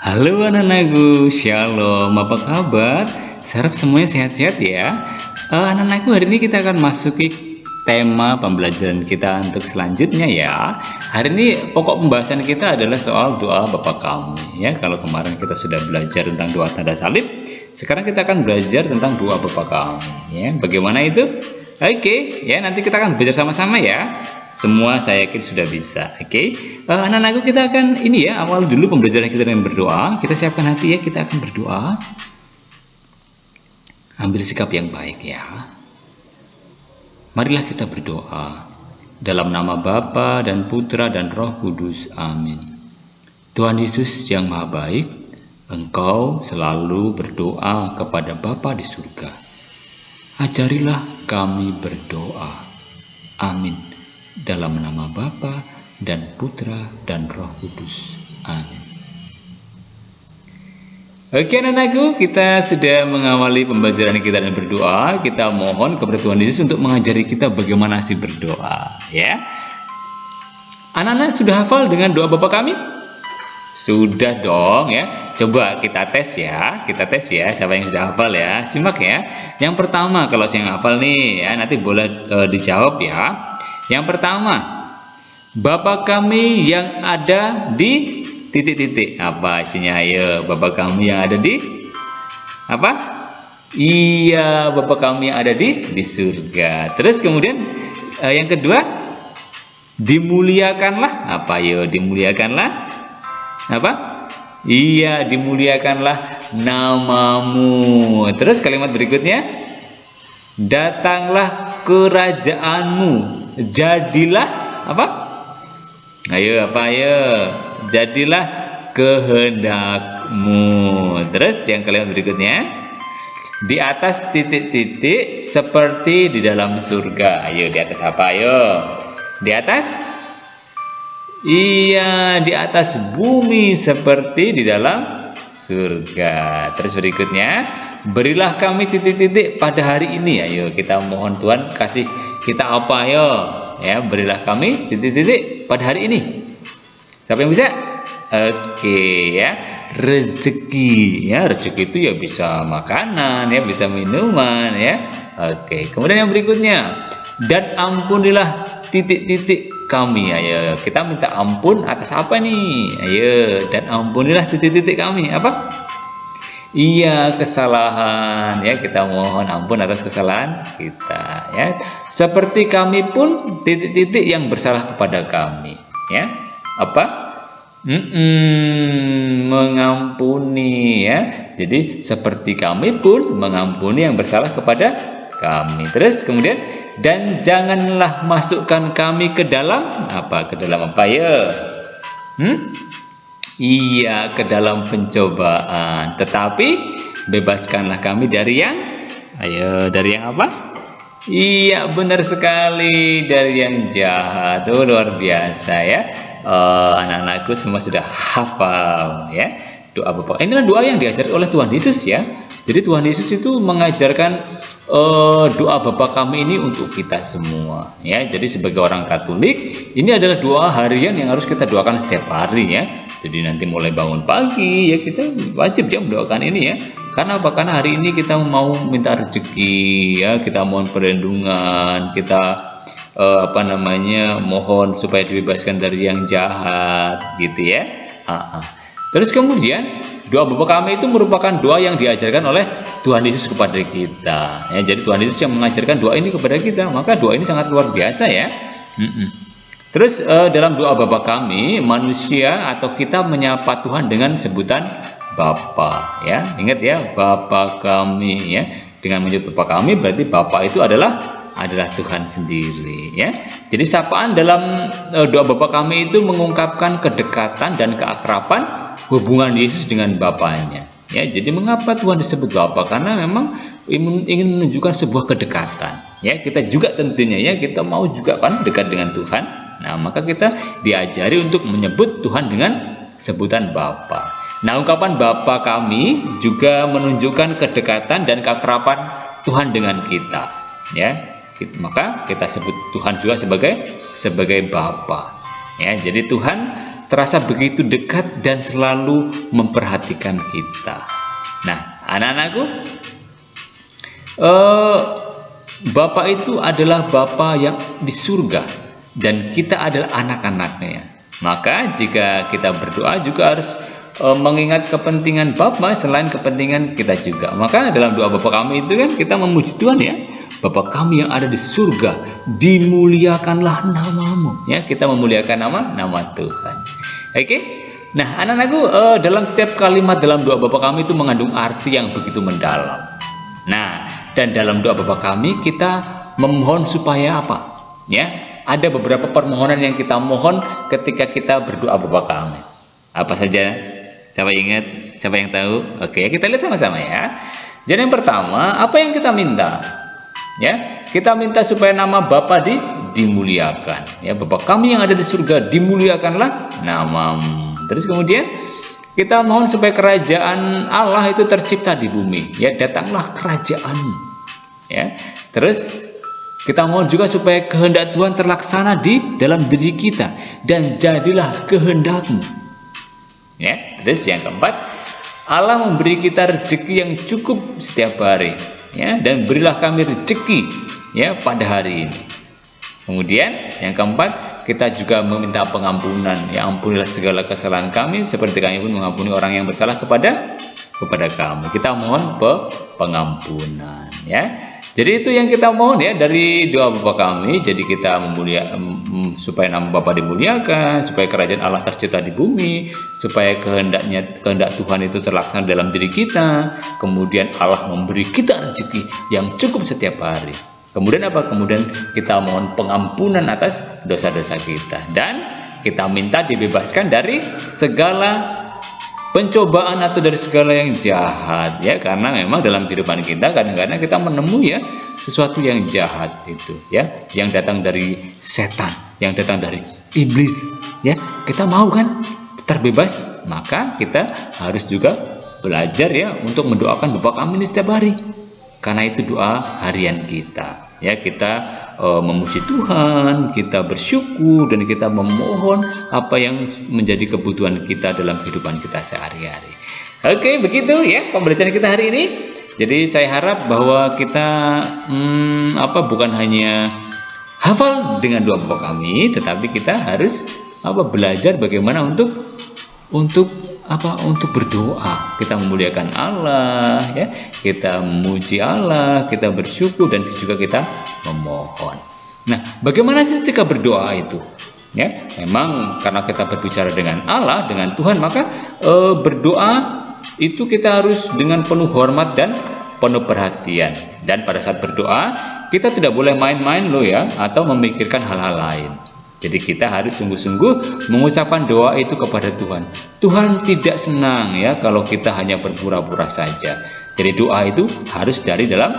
Halo anak-anakku, Shalom, apa kabar? Saya harap semuanya sehat-sehat ya. Anak-anakku, hari ini kita akan masuki tema pembelajaran kita untuk selanjutnya ya. Hari ini pokok pembahasan kita adalah soal doa Bapa Kami ya. Kalau kemarin kita sudah belajar tentang doa tanda salib, sekarang kita akan belajar tentang doa Bapa Kami ya. Bagaimana itu? Oke, ya nanti kita akan belajar sama-sama ya. Semua saya yakin sudah bisa. Oke, anak-anakku, kita akan ini ya, awal dulu pembelajaran kita dengan berdoa. Kita siapkan hati ya, kita akan berdoa. Ambil sikap yang baik ya. Marilah kita berdoa dalam nama Bapa dan Putra dan Roh Kudus. Amin. Tuhan Yesus yang Maha Baik, Engkau selalu berdoa kepada Bapa di surga. Ajarilah kami berdoa. Amin. Dalam nama Bapa dan Putra dan Roh Kudus. Amin. Oke anak-anakku, kita sudah mengawali pembelajaran kita dan berdoa. Kita mohon kepada Tuhan Yesus untuk mengajari kita bagaimana sih berdoa ya. Anak-anak sudah hafal dengan doa Bapa kami? Sudah dong ya. Coba kita tes ya. Kita tes ya, siapa yang sudah hafal ya. Simak ya. Yang pertama, kalau saya yang hafal nih ya, nanti boleh dijawab ya. Yang pertama, Bapa kami yang ada di titik-titik. Apa isinya? Ayo, Bapa kami yang ada di apa? Iya, Bapa kami yang ada di surga. Terus kemudian yang kedua, dimuliakanlah. Apa? Ayo, dimuliakanlah. Apa? Iya, dimuliakanlah namamu. Terus kalimat berikutnya, datanglah kerajaanmu. Jadilah apa? Ayo apa? Ayo, jadilah kehendakmu. Terus yang kalimat berikutnya, di atas titik-titik seperti di dalam surga. Ayo, di atas apa? Ayo, di atas? Iya, di atas bumi seperti di dalam surga. Terus berikutnya, berilah kami titik-titik pada hari ini. Ayo kita mohon Tuhan kasih kita apa? Ayo ya, berilah kami titik-titik pada hari ini. Siapa yang bisa? Oke ya, rezeki ya. Rezeki itu ya bisa makanan ya, bisa minuman ya. Oke, kemudian yang berikutnya, dan ampunilah titik-titik kami. Ayo kita minta ampun atas apa nih? Ayo, dan ampunilah titik-titik kami. Apa? Iya, kesalahan ya, kita mohon ampun atas kesalahan kita ya. Seperti kami pun titik-titik yang bersalah kepada kami ya. Apa? Mengampuni ya. Jadi seperti kami pun mengampuni yang bersalah kepada kami. Terus kemudian, dan janganlah masukkan kami ke dalam apa? Ke dalam apa ya? Iya, ke dalam pencobaan, tetapi bebaskanlah kami dari yang, ayo, dari yang apa? Iya, benar sekali, dari yang jahat. Oh, luar biasa ya. Anak-anakku semua sudah hafal ya. Doa Bapa. Ini adalah doa yang diajarkan oleh Tuhan Yesus ya. Jadi Tuhan Yesus itu mengajarkan doa Bapa kami ini untuk kita semua ya. Jadi sebagai orang Katolik, ini adalah doa harian yang harus kita doakan setiap hari ya. Jadi nanti mulai bangun pagi ya, kita wajib ya mendoakan ini ya. Karena apa? Karena hari ini kita mau minta rezeki ya, kita mohon perlindungan, kita mohon supaya dibebaskan dari yang jahat gitu ya. Terus kemudian, doa Bapa kami itu merupakan doa yang diajarkan oleh Tuhan Yesus kepada kita ya. Jadi Tuhan Yesus yang mengajarkan doa ini kepada kita, maka doa ini sangat luar biasa ya. Terus dalam doa Bapa kami, manusia atau kita menyapa Tuhan dengan sebutan Bapa ya. Ingat ya, Bapa kami ya. Dengan menyebut Bapa kami berarti Bapa itu adalah Tuhan sendiri ya. Jadi sapaan dalam doa Bapa kami itu mengungkapkan kedekatan dan keakraban hubungan Yesus dengan Bapaknya ya. Jadi mengapa Tuhan disebut Bapa? Karena memang ingin menunjukkan sebuah kedekatan ya. Kita juga tentunya ya, kita mau juga kan dekat dengan Tuhan. Nah, maka kita diajari untuk menyebut Tuhan dengan sebutan Bapa. Nah, ungkapan Bapa kami juga menunjukkan kedekatan dan keakraban Tuhan dengan kita ya. Maka kita sebut Tuhan juga sebagai Bapa ya. Jadi Tuhan terasa begitu dekat dan selalu memperhatikan kita. Nah, anak-anakku, Bapa itu adalah Bapa yang di surga dan kita adalah anak-anaknya. Maka jika kita berdoa juga harus mengingat kepentingan Bapa selain kepentingan kita juga. Maka dalam doa Bapa kami itu kan kita memuji Tuhan ya. Bapa kami yang ada di surga, dimuliakanlah namamu. Ya, kita memuliakan nama Tuhan. Oke. Nah, anak-anakku, dalam setiap kalimat dalam doa Bapa kami itu mengandung arti yang begitu mendalam. Nah, dan dalam doa Bapa kami kita memohon supaya apa? Ya, ada beberapa permohonan yang kita mohon ketika kita berdoa Bapa kami. Apa saja? Siapa ingat? Siapa yang tahu? Oke, kita lihat sama-sama ya. Jadi yang pertama, apa yang kita minta? Ya, kita minta supaya nama Bapa dimuliakan. Ya, Bapa kami yang ada di surga, dimuliakanlah namamu. Terus kemudian kita mohon supaya kerajaan Allah itu tercipta di bumi. Ya, datanglah kerajaanmu. Ya, terus kita mohon juga supaya kehendak Tuhan terlaksana di dalam diri kita dan jadilah kehendakmu. Ya, terus yang keempat, Allah memberi kita rezeki yang cukup setiap hari. Ya, dan berilah kami rezeki ya pada hari ini. Kemudian yang keempat, kita juga meminta pengampunan. Ya, ampunilah segala kesalahan kami seperti kami pun mengampuni orang yang bersalah kepada kami. Kita mohon pengampunan ya. Jadi itu yang kita mohon ya dari doa Bapa kami. Jadi kita supaya nama Bapa dimuliakan, supaya kerajaan Allah tercipta di bumi, supaya kehendak Tuhan itu terlaksana dalam diri kita. Kemudian Allah memberi kita rezeki yang cukup setiap hari. Kemudian apa? Kemudian kita mohon pengampunan atas dosa-dosa kita dan kita minta dibebaskan dari segala pencobaan atau dari segala yang jahat ya, karena memang dalam kehidupan kita kadang-kadang kita menemui ya sesuatu yang jahat itu ya, yang datang dari setan, yang datang dari iblis ya. Kita mau kan terbebas, maka kita harus juga belajar ya untuk mendoakan Bapa kami ini setiap hari, karena itu doa harian kita ya. Kita memuji Tuhan, kita bersyukur, dan kita memohon apa yang menjadi kebutuhan kita dalam kehidupan kita sehari-hari. Oke, begitu ya pembelajaran kita hari ini. Jadi saya harap bahwa kita bukan hanya hafal dengan doa Bapa kami, tetapi kita harus belajar bagaimana untuk berdoa. Kita memuliakan Allah ya, kita memuji Allah, kita bersyukur, dan juga kita memohon. Nah, bagaimana sih sikap berdoa itu? Ya, memang karena kita berbicara dengan Allah, dengan Tuhan, maka berdoa itu kita harus dengan penuh hormat dan penuh perhatian. Dan pada saat berdoa, kita tidak boleh main-main loh ya, atau memikirkan hal-hal lain. Jadi kita harus sungguh-sungguh mengucapkan doa itu kepada Tuhan. Tuhan tidak senang ya kalau kita hanya berpura-pura saja. Jadi doa itu harus dari dalam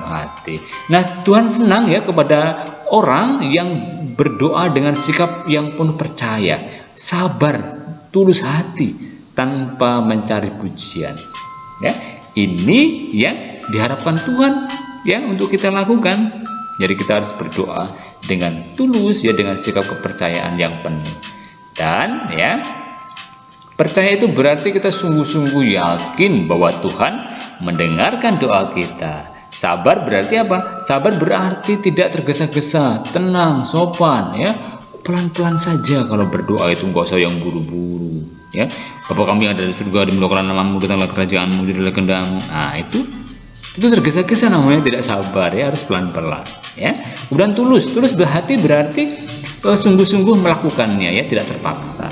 hati. Nah, Tuhan senang ya kepada orang yang berdoa dengan sikap yang penuh percaya, sabar, tulus hati, tanpa mencari pujian. Ya, ini yang diharapkan Tuhan ya untuk kita lakukan. Jadi kita harus berdoa dengan tulus ya, dengan sikap kepercayaan yang penuh. Dan ya, percaya itu berarti kita sungguh-sungguh yakin bahwa Tuhan mendengarkan doa kita. Sabar berarti apa? Sabar berarti tidak tergesa-gesa, tenang, sopan ya. Pelan-pelan saja kalau berdoa itu, nggak usah yang buru-buru ya. Bapa kami yang ada di surga, dimuliakanlah namamu, datanglah kerajaanmu, jadilah kehendakmu. Nah, itu tergesa-gesa namanya, tidak sabar ya, harus pelan-pelan ya. Kemudian tulus berhati berarti sungguh-sungguh melakukannya ya, tidak terpaksa.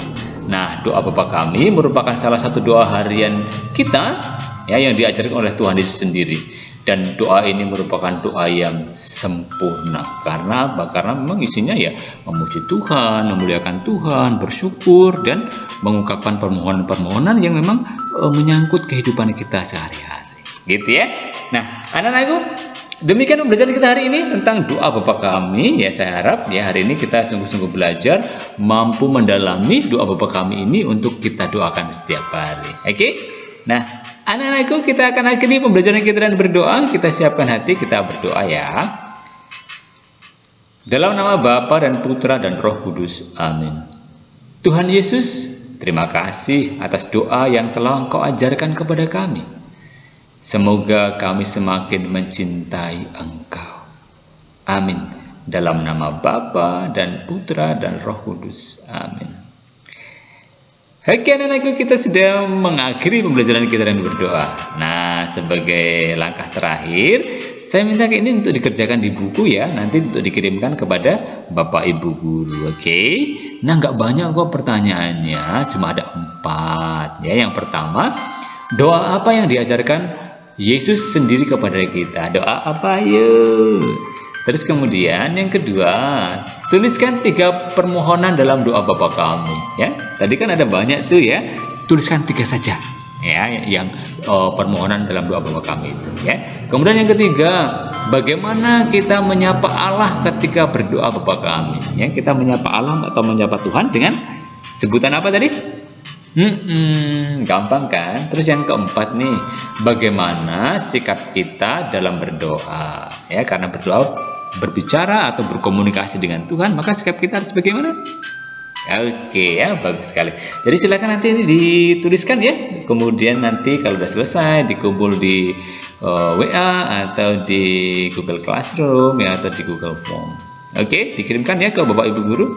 Nah, doa Bapa kami merupakan salah satu doa harian kita ya, yang diajarkan oleh Tuhan Yesus sendiri. Dan doa ini merupakan doa yang sempurna. Karena apa? Karena memang isinya ya memuji Tuhan, memuliakan Tuhan, bersyukur, dan mengungkapkan permohonan-permohonan yang memang menyangkut kehidupan kita sehari-hari. Gitu ya. Nah, anak-anakku, demikian pembelajaran kita hari ini tentang doa Bapa kami ya. Saya harap ya hari ini kita sungguh-sungguh belajar, mampu mendalami doa Bapa kami ini untuk kita doakan setiap hari. Oke? Nah, anak-anakku, kita akan akhiri pembelajaran kita dan berdoa. Kita siapkan hati, kita berdoa ya. Dalam nama Bapa dan Putra dan Roh Kudus. Amin. Tuhan Yesus, terima kasih atas doa yang telah Engkau ajarkan kepada kami. Semoga kami semakin mencintai Engkau. Amin. Dalam nama Bapa dan Putra dan Roh Kudus. Amin. Oke anak-anakku, kita sudah mengakhiri pembelajaran kita dengan berdoa. Nah, sebagai langkah terakhir, saya minta ini untuk dikerjakan di buku ya, nanti untuk dikirimkan kepada Bapak Ibu Guru. Oke. Nah, nggak banyak kok pertanyaannya, cuma ada 4 ya. Yang pertama, doa apa yang diajarkan Yesus sendiri kepada kita? Doa apa yuk? Terus kemudian yang kedua, tuliskan 3 permohonan dalam doa Bapa kami ya. Tadi kan ada banyak tuh ya. Tuliskan 3 saja ya yang permohonan dalam doa Bapa kami itu ya. Kemudian yang ketiga, bagaimana kita menyapa Allah ketika berdoa Bapa kami ya. Kita menyapa Allah atau menyapa Tuhan dengan sebutan apa tadi? Gampang kan? Terus yang keempat nih, bagaimana sikap kita dalam berdoa ya, karena berdoa berbicara atau berkomunikasi dengan Tuhan, maka sikap kita harus bagaimana? Oke ya, bagus sekali. Jadi silakan nanti ini dituliskan ya, kemudian nanti kalau sudah selesai dikumpul di WA atau di Google Classroom ya, atau di Google Form. Oke, dikirimkan ya ke Bapak Ibu Guru.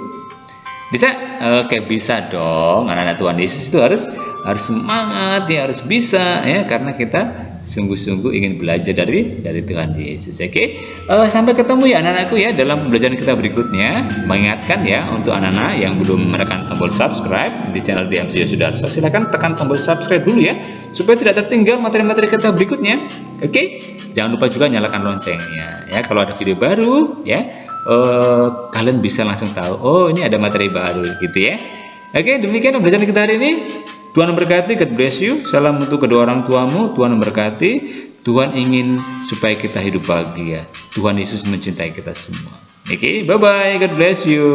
Bisa? Oke, bisa dong. Anak-anak Tuhan Yesus itu harus semangat ya, harus bisa ya, karena kita sungguh-sungguh ingin belajar dari Tuhan Yesus. Oke. Sampai ketemu ya anak-anakku ya dalam pembelajaran kita berikutnya. Mengingatkan ya untuk anak-anak yang belum menekan tombol subscribe di channel DMC Yosudarso, silakan tekan tombol subscribe dulu ya, supaya tidak tertinggal materi-materi kita berikutnya. Oke. Jangan lupa juga nyalakan loncengnya ya, kalau ada video baru ya, kalian bisa langsung tahu, oh ini ada materi baru gitu ya. Oke, demikian pembelajaran kita hari ini. Tuhan memberkati, God bless you. Salam untuk kedua orang tuamu. Tuhan memberkati. Tuhan ingin supaya kita hidup bahagia. Tuhan Yesus mencintai kita semua. Oke, bye-bye. God bless you.